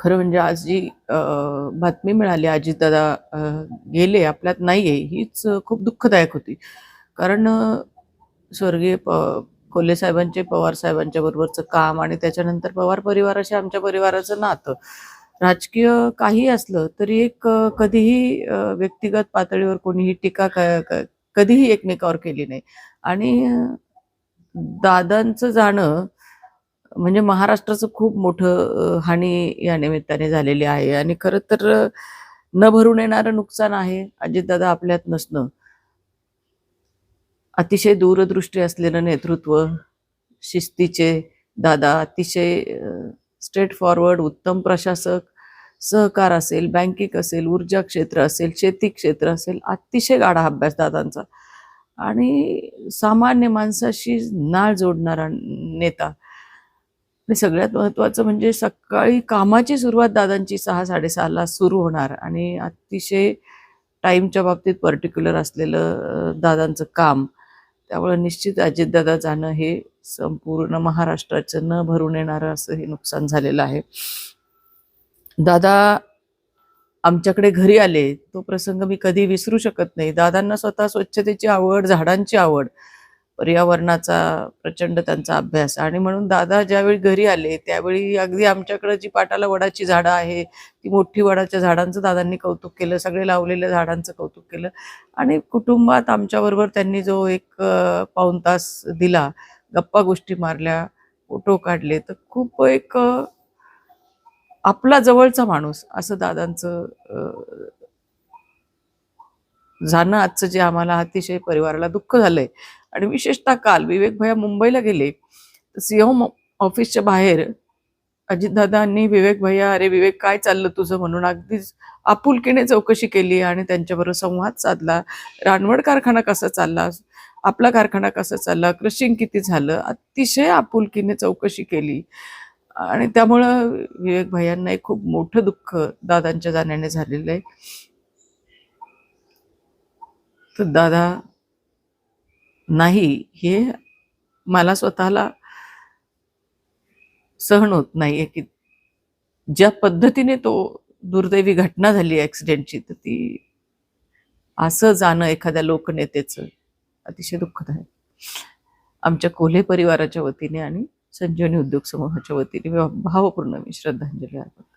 खरं म्हणजे आज जी बातमी मिळाली अजितदादा गेले, आपल्यात नाहीये, हीच खूप दुःखदायक होती. कारण स्वर्गीय कोल्हे साहेबांचे पवार साहेबांच्या बरोबरचं काम आणि त्याच्यानंतर पवार परिवाराशी आमच्या परिवाराचं नातं. राजकीय काही असलं तरी एक कधीही व्यक्तिगत पातळीवर कोणीही टीका कधीही एकमेकावर केली नाही. आणि दादांचं जाणं म्हणजे महाराष्ट्राचं खूप मोठं हानी या निमित्ताने झालेली आहे. आणि खरं तर न भरून येणारं नुकसान आहे अजितदादा आपल्यात नसणं. अतिशय दूरदृष्टी असलेलं नेतृत्व, शिस्तीचे दादा, अतिशय स्ट्रेट फॉरवर्ड, उत्तम प्रशासक, सहकार असेल, बँकिंग असेल, ऊर्जा क्षेत्र असेल, शेती क्षेत्र असेल, अतिशय गाढा अभ्यास दादांचा आणि सामान्य माणसाशी नाळ जोडणारा नेता. आणि सगळ्यात महत्त्वाचं म्हणजे सकाळी कामाची सुरुवात दादांची 6:30 ला सुरू होणार आणि अतिशय टाईमच्या बाबतीत पर्टिक्युलर असलेलं दादांचं काम. त्यामुळे निश्चित अजितदादा जाणं हे संपूर्ण महाराष्ट्राचं न भरून येणारं असं हे नुकसान झालेलं आहे. दादा आमच्याकडे घरी आले, तो प्रसंग मी कधी विसरू शकत नाही. दादांना स्वतः स्वच्छतेची आवड, झाडांची आवड, पर्यावरणाचा प्रचंड त्यांचा अभ्यास आणि म्हणून दादा ज्यावेळी घरी आले त्यावेळी अगदी आमच्याकडे जी पाटाला वडाची झाडं आहे, ती मोठी वडाच्या झाडांचं दादांनी कौतुक केलं, सगळे लावलेल्या झाडांचं कौतुक केलं आणि कुटुंबात आमच्याबरोबर त्यांनी जो एक पाऊण तास दिला, गप्पा गोष्टी मारल्या, फोटो काढले, तर खूप एक आपला जवळचा माणूस असं दादांचं जाणं आजचं जे आम्हाला अतिशय परिवाराला दुःख झालंय. आणि विशेषतः काल विवेक भैया मुंबईला गेले, तर सीएम ऑफिसच्या बाहेर अजितदादांनी विवेक भैया, अरे विवेक काय चाललं तुझं म्हणून अगदीच आपुलकीने चौकशी केली आणि त्यांच्याबरोबर संवाद साधला. रानवड कारखाना कसा चालला, आपला कारखाना कसा चालला, क्रशिंग किती झालं, अतिशय आपुलकीने चौकशी केली. आणि त्यामुळं विवेक भैयांना एक खूप मोठं दुःख दादांच्या जाण्याने झालेलं आहे. तर दादा नाही हे मला स्वतःला सहन होत नाहीये की ज्या पद्धतीने तो दुर्दैवी घटना झाली ऍक्सिडेंटची, तर ती असं जाणं एखाद्या लोकनेतेचं अतिशय दुःखद आहे. आमच्या कोल्हे परिवाराच्या वतीने आणि संजीवनी उद्योग समूहाच्या वतीने भावपूर्ण मी श्रद्धांजली अर्पण करते.